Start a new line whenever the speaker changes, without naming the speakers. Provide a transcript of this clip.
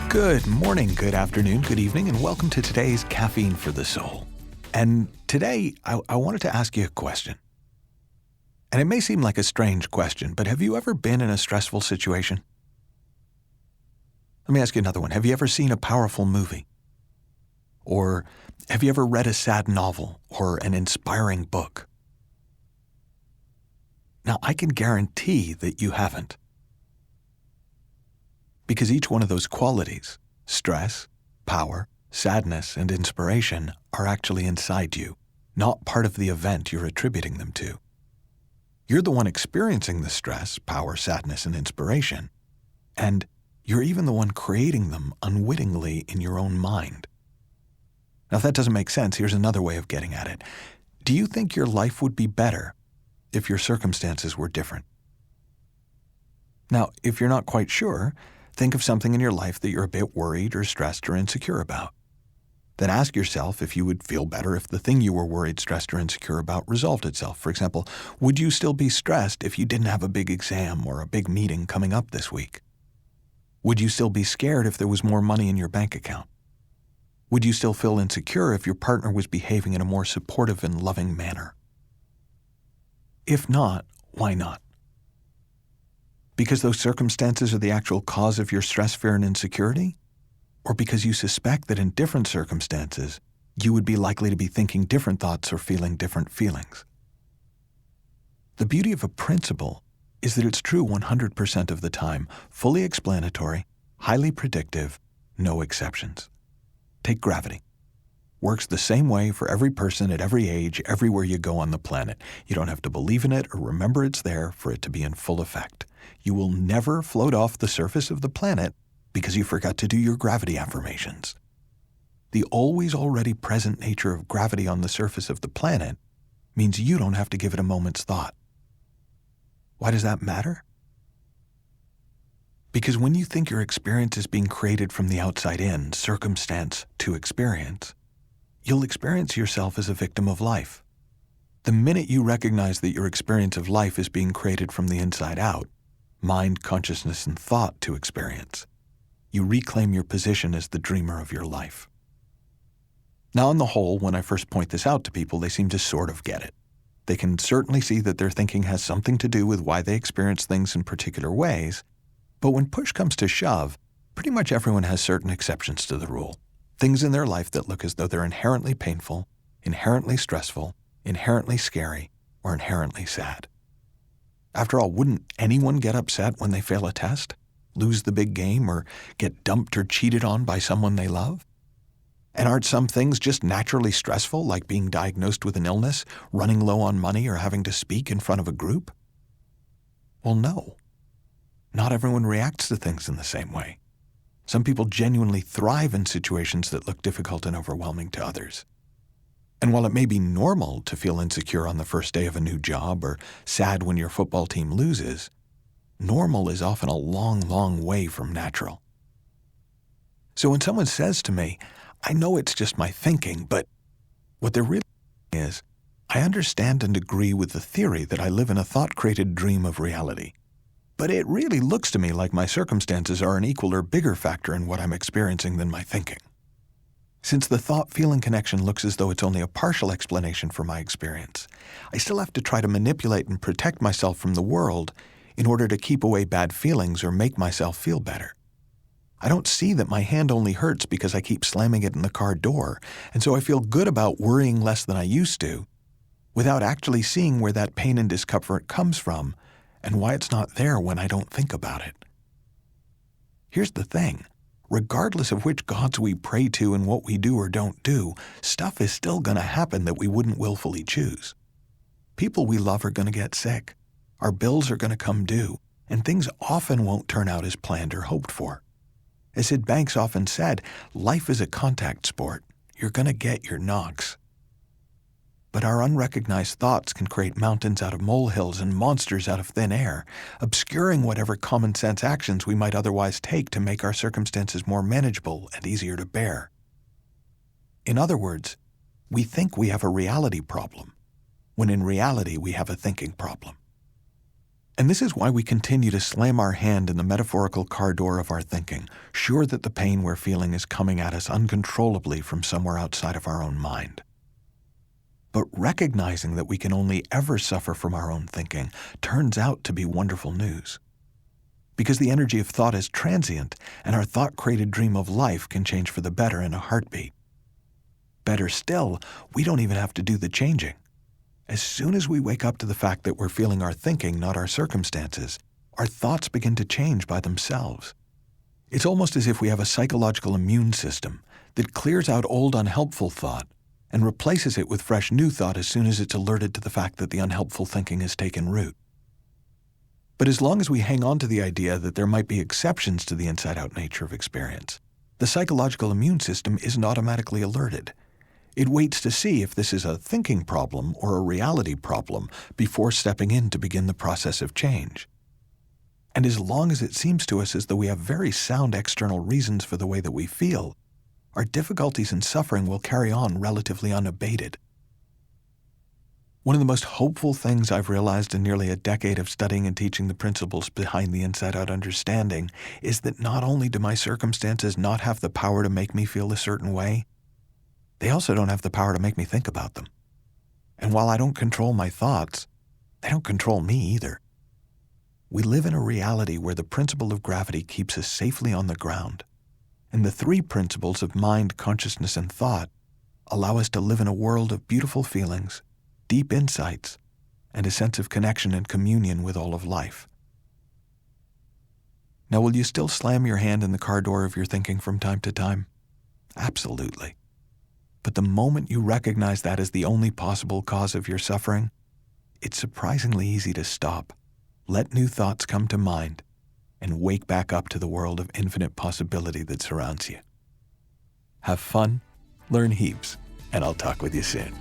Good morning, good afternoon, good evening, and welcome to today's Caffeine for the Soul. And today, I wanted to ask you a question. And it may seem like a strange question, but have you ever been in a stressful situation? Let me ask you another one. Have you ever seen a powerful movie? Or have you ever read a sad novel or an inspiring book? Now, I can guarantee that you haven't. Because each one of those qualities, stress, power, sadness, and inspiration, are actually inside you, not part of the event you're attributing them to. You're the one experiencing the stress, power, sadness, and inspiration, and you're even the one creating them unwittingly in your own mind. Now, if that doesn't make sense, here's another way of getting at it. Do you think your life would be better if your circumstances were different? Now, if you're not quite sure, think of something in your life that you're a bit worried or stressed or insecure about. Then ask yourself if you would feel better if the thing you were worried, stressed, or insecure about resolved itself. For example, would you still be stressed if you didn't have a big exam or a big meeting coming up this week? Would you still be scared if there was more money in your bank account? Would you still feel insecure if your partner was behaving in a more supportive and loving manner? If not, why not? Because those circumstances are the actual cause of your stress, fear, and insecurity? Or because you suspect that in different circumstances, you would be likely to be thinking different thoughts or feeling different feelings? The beauty of a principle is that it's true 100% of the time, fully explanatory, highly predictive, no exceptions. Take gravity. Works the same way for every person at every age, everywhere you go on the planet. You don't have to believe in it or remember it's there for it to be in full effect. You will never float off the surface of the planet because you forgot to do your gravity affirmations. The always already present nature of gravity on the surface of the planet means you don't have to give it a moment's thought. Why does that matter? Because when you think your experience is being created from the outside in, circumstance to experience, you'll experience yourself as a victim of life. The minute you recognize that your experience of life is being created from the inside out, mind, consciousness, and thought to experience, you reclaim your position as the dreamer of your life. Now, on the whole, when I first point this out to people, they seem to sort of get it. They can certainly see that their thinking has something to do with why they experience things in particular ways, but when push comes to shove, pretty much everyone has certain exceptions to the rule. Things in their life that look as though they're inherently painful, inherently stressful, inherently scary, or inherently sad. After all, wouldn't anyone get upset when they fail a test, lose the big game, or get dumped or cheated on by someone they love? And aren't some things just naturally stressful, like being diagnosed with an illness, running low on money, or having to speak in front of a group? Well, no. Not everyone reacts to things in the same way. Some people genuinely thrive in situations that look difficult and overwhelming to others. And while it may be normal to feel insecure on the first day of a new job or sad when your football team loses, normal is often a long, long way from natural. So when someone says to me, I know it's just my thinking, but what they're really saying is, I understand and agree with the theory that I live in a thought-created dream of reality. But it really looks to me like my circumstances are an equal or bigger factor in what I'm experiencing than my thinking. Since the thought-feeling connection looks as though it's only a partial explanation for my experience, I still have to try to manipulate and protect myself from the world in order to keep away bad feelings or make myself feel better. I don't see that my hand only hurts because I keep slamming it in the car door, and so I feel good about worrying less than I used to, without actually seeing where that pain and discomfort comes from and why it's not there when I don't think about it. Here's the thing. Regardless of which gods we pray to and what we do or don't do, stuff is still going to happen that we wouldn't willfully choose. People we love are going to get sick. Our bills are going to come due, and things often won't turn out as planned or hoped for. As Sid Banks often said, life is a contact sport. You're going to get your knocks. But our unrecognized thoughts can create mountains out of molehills and monsters out of thin air, obscuring whatever common sense actions we might otherwise take to make our circumstances more manageable and easier to bear. In other words, we think we have a reality problem, when in reality we have a thinking problem. And this is why we continue to slam our hand in the metaphorical car door of our thinking, sure that the pain we're feeling is coming at us uncontrollably from somewhere outside of our own mind. But recognizing that we can only ever suffer from our own thinking turns out to be wonderful news. Because the energy of thought is transient, and our thought-created dream of life can change for the better in a heartbeat. Better still, we don't even have to do the changing. As soon as we wake up to the fact that we're feeling our thinking, not our circumstances, our thoughts begin to change by themselves. It's almost as if we have a psychological immune system that clears out old unhelpful thought and replaces it with fresh new thought as soon as it's alerted to the fact that the unhelpful thinking has taken root. But as long as we hang on to the idea that there might be exceptions to the inside-out nature of experience, the psychological immune system isn't automatically alerted. It waits to see if this is a thinking problem or a reality problem before stepping in to begin the process of change. And as long as it seems to us as though we have very sound external reasons for the way that we feel, our difficulties and suffering will carry on relatively unabated. One of the most hopeful things I've realized in nearly a decade of studying and teaching the principles behind the inside-out understanding is that not only do my circumstances not have the power to make me feel a certain way, they also don't have the power to make me think about them. And while I don't control my thoughts, they don't control me either. We live in a reality where the principle of gravity keeps us safely on the ground, and the three principles of mind, consciousness, and thought allow us to live in a world of beautiful feelings, deep insights, and a sense of connection and communion with all of life. Now, will you still slam your hand in the car door of your thinking from time to time? Absolutely. But the moment you recognize that as the only possible cause of your suffering, it's surprisingly easy to stop, let new thoughts come to mind, and wake back up to the world of infinite possibility that surrounds you. Have fun, learn heaps, and I'll talk with you soon.